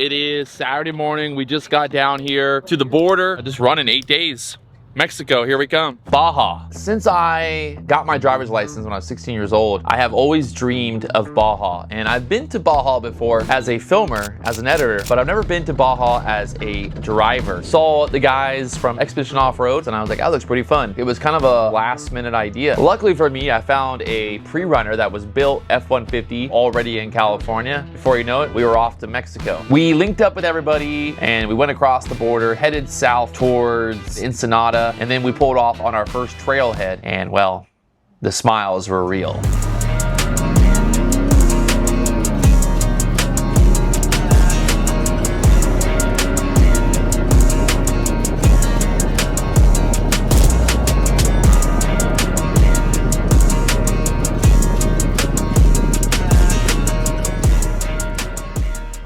It is Saturday morning. We just got down here to the border. Just running 8 days. Mexico, here we come. Baja. Since I got my driver's license when I was 16 years old, I have always dreamed of Baja. And I've been to Baja before as a filmer, as an editor, but I've never been to Baja as a driver. Saw the guys from Expedition Off-Roads and I was like, that looks pretty fun. It was kind of a last minute idea. Luckily for me, I found a pre-runner that was built F-150 already in California. Before you know it, we were off to Mexico. We linked up with everybody and we went across the border, headed south towards Ensenada, and then we pulled off on our first trailhead, and well, the smiles were real.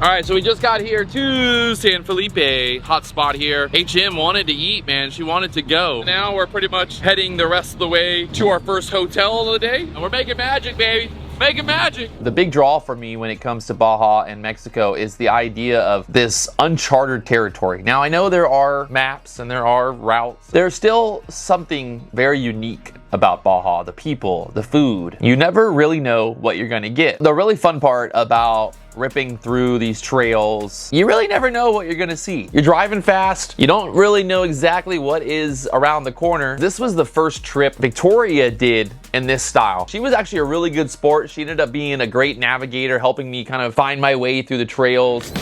All right, so we just got here to San Felipe, hot spot here. HM wanted to eat, man. She wanted to go. Now we're pretty much heading the rest of the way to our first hotel of the day. And we're making magic, baby. Making magic. The big draw for me when it comes to Baja and Mexico is the idea of this uncharted territory. Now, I know there are maps and there are routes. There's still something very unique about Baja, the people, the food. You never really know what you're gonna get. The really fun part about ripping through these trails, you really never know what you're gonna see. You're driving fast, you don't really know exactly what is around the corner. This was the first trip Victoria did in this style. She was actually a really good sport. She ended up being a great navigator, helping me kind of find my way through the trails.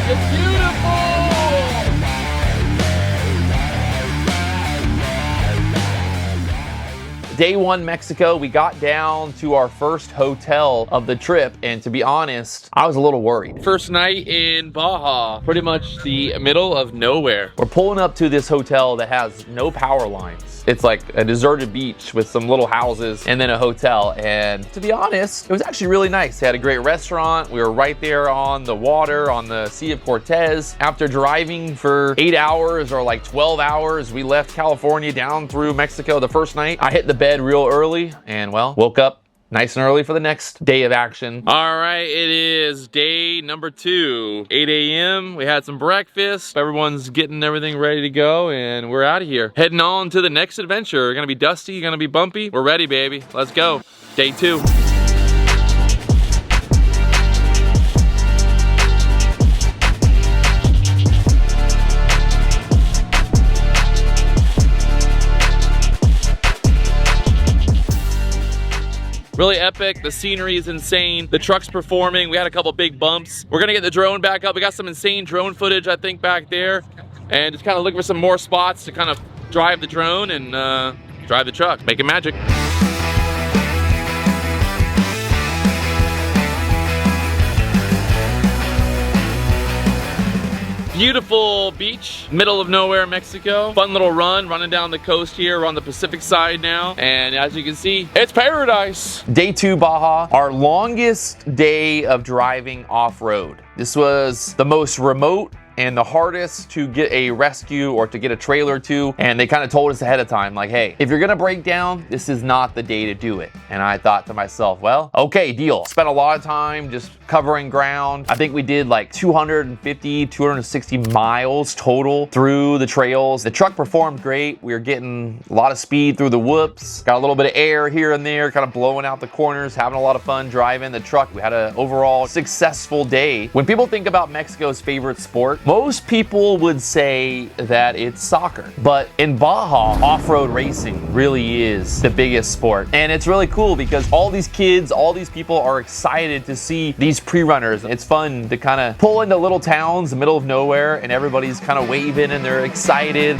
It's beautiful! Day one Mexico, we got down to our first hotel of the trip, and to be honest, I was a little worried. First night in Baja, pretty much the middle of nowhere. We're pulling up to this hotel that has no power lines. It's like a deserted beach with some little houses and then a hotel, and to be honest, it was actually really nice. They had a great restaurant. We were right there on the water, on the Sea of Cortez. After driving for 8 hours or like 12 hours, we left California down through Mexico the first night. I hit the bed real early and well, woke up nice and early for the next day of action. All right, it is day number 2, 8 a.m. We had some breakfast. Everyone's getting everything ready to go and we're out of here. Heading on to the next adventure. Gonna be dusty, gonna be bumpy. We're ready, baby. Let's go. Day 2. Really epic. The scenery is insane. The truck's performing. We had a couple big bumps. We're gonna get the drone back up. We got some insane drone footage, I think, back there. And just kind of look for some more spots to kind of drive the drone and drive the truck. Making magic. Beautiful beach, middle of nowhere, Mexico. Fun little run, running down the coast here. We're on the Pacific side now. And as you can see, it's paradise. Day 2 Baja, our longest day of driving off-road. This was the most remote and the hardest to get a rescue or to get a trailer to, and they kind of told us ahead of time, like, hey, if you're gonna break down, this is not the day to do it. And I thought to myself, well, okay, deal. Spent a lot of time just covering ground. I think we did like 250, 260 miles total through the trails. The truck performed great. We were getting a lot of speed through the whoops, got a little bit of air here and there, kind of blowing out the corners, having a lot of fun driving the truck. We had an overall successful day. When people think about Mexico's favorite sport, most people would say that it's soccer. But in Baja, off-road racing really is the biggest sport. And it's really cool because all these kids, all these people are excited to see these pre-runners. It's fun to kind of pull into little towns, the middle of nowhere, and everybody's kind of waving and they're excited.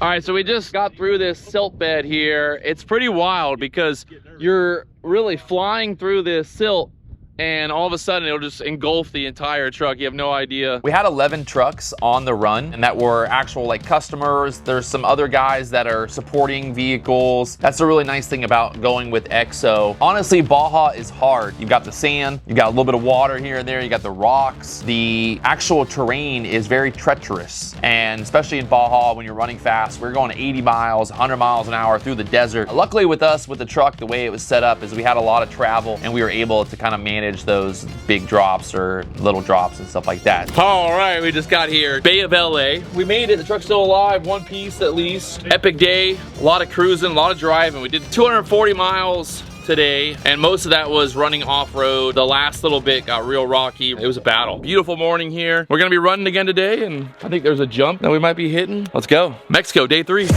All right, so we just got through this silt bed here. It's pretty wild because you're really flying through this silt and all of a sudden it'll just engulf the entire truck. You have no idea. We had 11 trucks on the run, and that were actual like customers. There's some other guys that are supporting vehicles. That's a really nice thing about going with EXO. Honestly, Baja is hard. You've got the sand, you've got a little bit of water here and there, you got the rocks. The actual terrain is very treacherous, and especially in Baja when you're running fast, we're going 80 miles, 100 miles an hour through the desert. Luckily with us, with the truck, the way it was set up is we had a lot of travel, and we were able to kind of manage those big drops or little drops and stuff like that. All right, we just got here, Bay of LA. We made it, the truck's still alive, one piece at least. Epic day, a lot of cruising, a lot of driving. We did 240 miles today, and most of that was running off-road. The last little bit got real rocky. It was a battle. Beautiful morning here. We're gonna be running again today, and I think there's a jump that we might be hitting. Let's go. Mexico, day 3.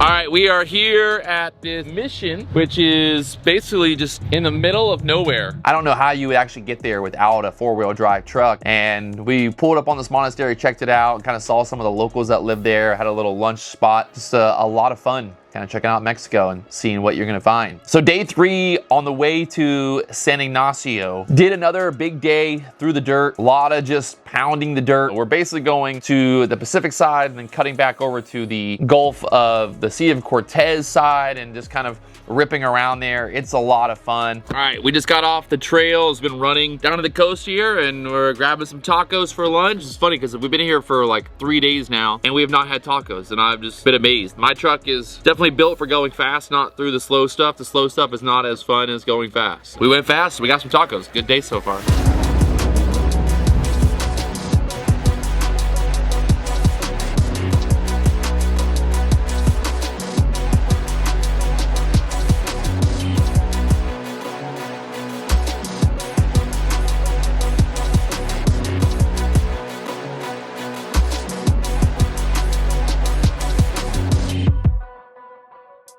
All right, we are here at this mission, which is basically just in the middle of nowhere. I don't know how you would actually get there without a 4-wheel drive truck. And we pulled up on this monastery, checked it out, kind of saw some of the locals that live there, had a little lunch spot. Just a lot of fun. Kind of checking out Mexico and seeing what you're gonna find. So day 3 on the way to San Ignacio. Did another big day through the dirt. A lot of just pounding the dirt. We're basically going to the Pacific side and then cutting back over to the Gulf of the Sea of Cortez side and just kind of ripping around there. It's a lot of fun. All right, we just got off the trail. It's been running down to the coast here, and we're grabbing some tacos for lunch. It's funny because we've been here for like 3 days now, and we have not had tacos, and I've just been amazed. My truck is definitely built for going fast, not through the slow stuff. The slow stuff is not as fun as going fast. We went fast, we got some tacos. Good day so far.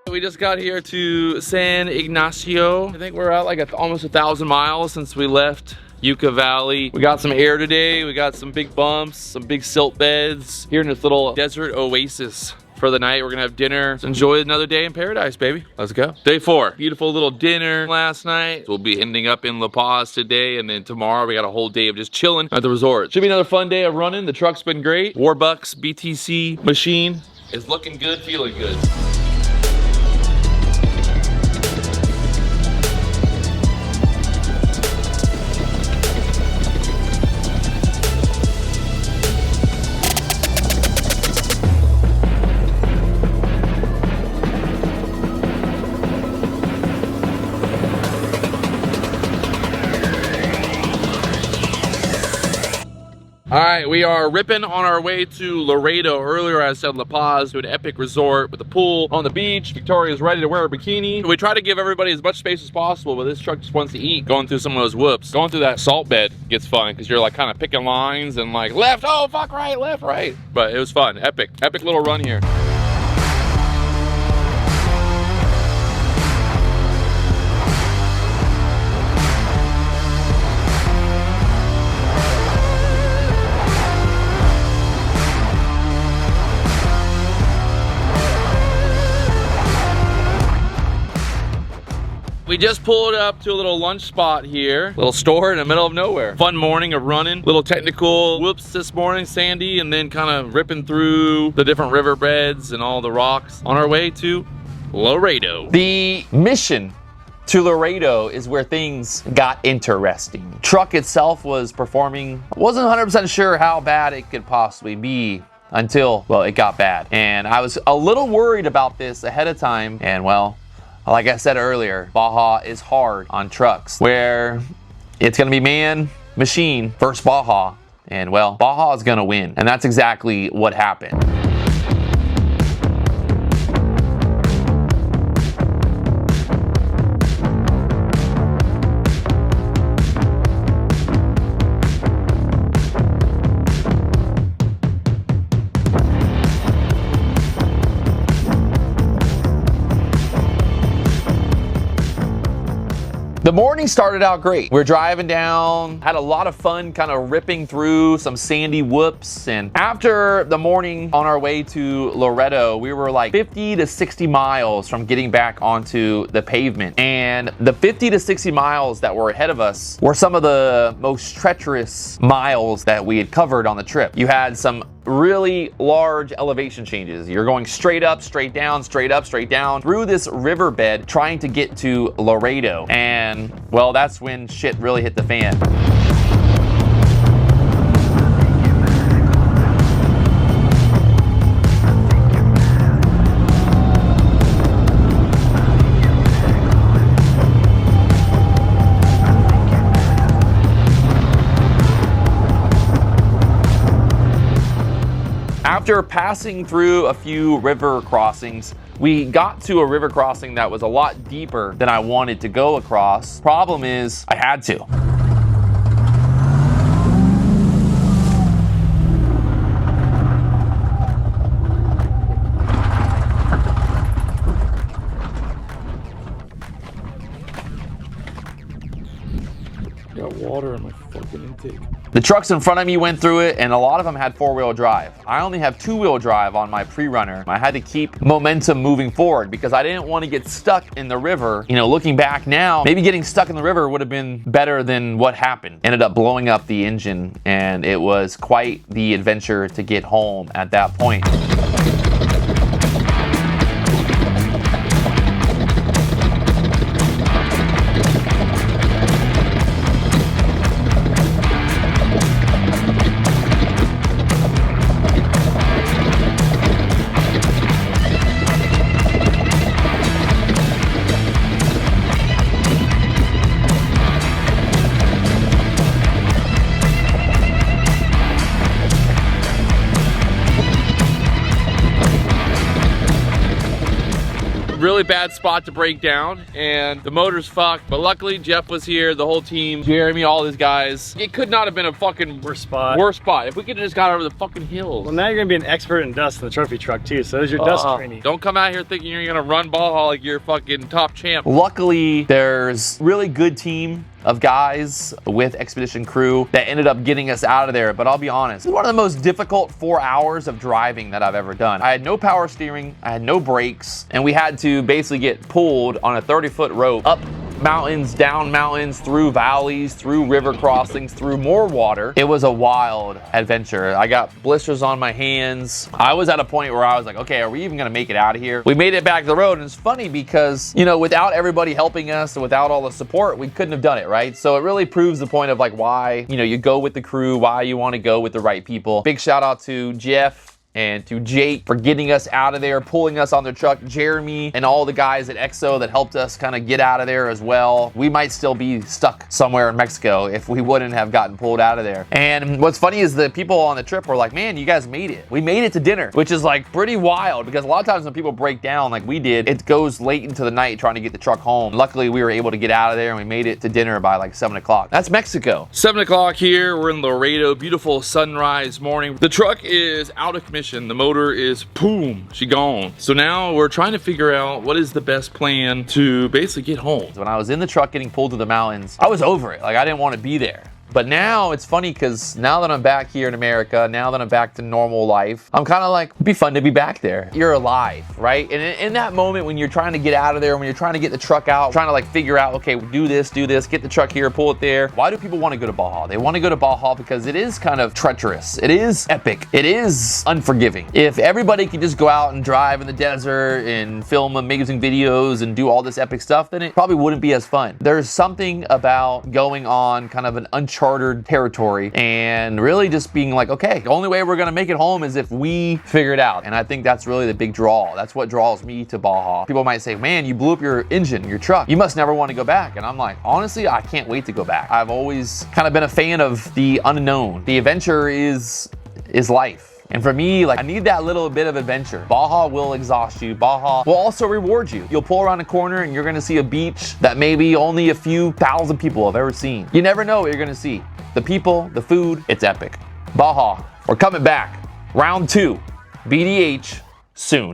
We just got here to San Ignacio. I think we're at like almost 1,000 miles since we left Yucca Valley. We got some air today. We got some big bumps, some big silt beds here in this little desert oasis for the night. We're gonna have dinner. Let's enjoy another day in paradise, baby. Let's go. Day 4, beautiful little dinner last night. We'll be ending up in La Paz today, and then tomorrow we got a whole day of just chilling at the resort. Should be another fun day of running. The truck's been great. Warbucks BTC machine is looking good, feeling good. All right, we are ripping on our way to Loreto. Earlier I said La Paz, to an epic resort with a pool on the beach. Victoria's ready to wear a bikini. We try to give everybody as much space as possible, but this truck just wants to eat. Going through some of those whoops. Going through that salt bed gets fun because you're like kind of picking lines and like left, oh fuck, right, left, right. But it was fun, epic little run here. We just pulled up to a little lunch spot here. Little store in the middle of nowhere. Fun morning of running. Little technical whoops this morning, sandy, and then kind of ripping through the different riverbeds and all the rocks on our way to Loreto. The mission to Loreto is where things got interesting. Truck itself was performing. Wasn't 100% sure how bad it could possibly be until, well, it got bad. And I was a little worried about this ahead of time, and well, like I said earlier, Baja is hard on trucks, where it's gonna be man, machine versus Baja, and well, Baja is gonna win. And that's exactly what happened. morning started out great. We're driving down, had a lot of fun kind of ripping through some sandy whoops. And after the morning on our way to Loreto, we were like 50 to 60 miles from getting back onto the pavement. And the 50 to 60 miles that were ahead of us were some of the most treacherous miles that we had covered on the trip. You had some really large elevation changes. You're going straight up, straight down, straight up, straight down through this riverbed trying to get to Loreto. And well, that's when shit really hit the fan. After passing through a few river crossings, we got to a river crossing that was a lot deeper than I wanted to go across. Problem is, I had to. Got water in my fucking intake. The trucks in front of me went through it, and a lot of them had four-wheel drive. I only have two-wheel drive on my pre-runner. I had to keep momentum moving forward because I didn't want to get stuck in the river. You know, looking back now, maybe getting stuck in the river would have been better than what happened. Ended up blowing up the engine, and it was quite the adventure to get home at that point. Really bad spot to break down, and the motor's fucked, but luckily Jeff was here, the whole team, Jeremy, all these guys. It could not have been a fucking worse spot. If we could have just got over the fucking hills. Well, now you're gonna be an expert in dust in the trophy truck too, so there's your dust training. Don't come out here thinking you're gonna run Baja like you're fucking top champ. Luckily, there's really good team of guys with Expedition Crew that ended up getting us out of there. But I'll be honest, this is one of the most difficult 4 hours of driving that I've ever done. I had no power steering, I had no brakes, and we had to basically get pulled on a 30-foot rope up mountains, down mountains, through valleys, through river crossings, through more water. It was a wild adventure. I got blisters on my hands. I was at a point where I was like, okay, are we even gonna make it out of here? We made it back to the road, and it's funny because, you know, without everybody helping us and without all the support, we couldn't have done it, right? So it really proves the point of like why, you know, you go with the crew, why you want to go with the right people. Big shout out to Jeff and to Jake for getting us out of there, pulling us on their truck, Jeremy and all the guys at EXO that helped us kind of get out of there as well. We might still be stuck somewhere in Mexico if we wouldn't have gotten pulled out of there. And what's funny is the people on the trip were like, man, you guys made it. We made it to dinner, which is like pretty wild because a lot of times when people break down like we did, it goes late into the night trying to get the truck home. Luckily, we were able to get out of there and we made it to dinner by like 7 o'clock. That's Mexico. 7 o'clock here, we're in Loreto, beautiful sunrise morning. The truck is out of commission. The motor is boom, she gone. So now we're trying to figure out what is the best plan to basically get home. When I was in the truck getting pulled to the mountains, I was over it. Like I didn't want to be there. But now it's funny because now that I'm back here in America, now that I'm back to normal life, I'm kind of like, it'd be fun to be back there. You're alive, right? And in that moment when you're trying to get out of there, when you're trying to get the truck out, trying to like figure out, okay, do this, get the truck here, pull it there. Why do people want to go to Baja? They want to go to Baja because it is kind of treacherous. It is epic. It is unforgiving. If everybody could just go out and drive in the desert and film amazing videos and do all this epic stuff, then it probably wouldn't be as fun. There's something about going on kind of an uncharted territory and really just being like, okay, the only way we're gonna make it home is if we figure it out. And I think that's really the big draw. That's what draws me to Baja. People might say, man, you blew up your engine, your truck. You must never want to go back. And I'm like, honestly, I can't wait to go back. I've always kind of been a fan of the unknown. The adventure is life. And for me, like I need that little bit of adventure. Baja will exhaust you. Baja will also reward you. You'll pull around a corner and you're gonna see a beach that maybe only a few thousand people have ever seen. You never know what you're gonna see. The people, the food, it's epic. Baja, we're coming back. Round 2, BDH, soon.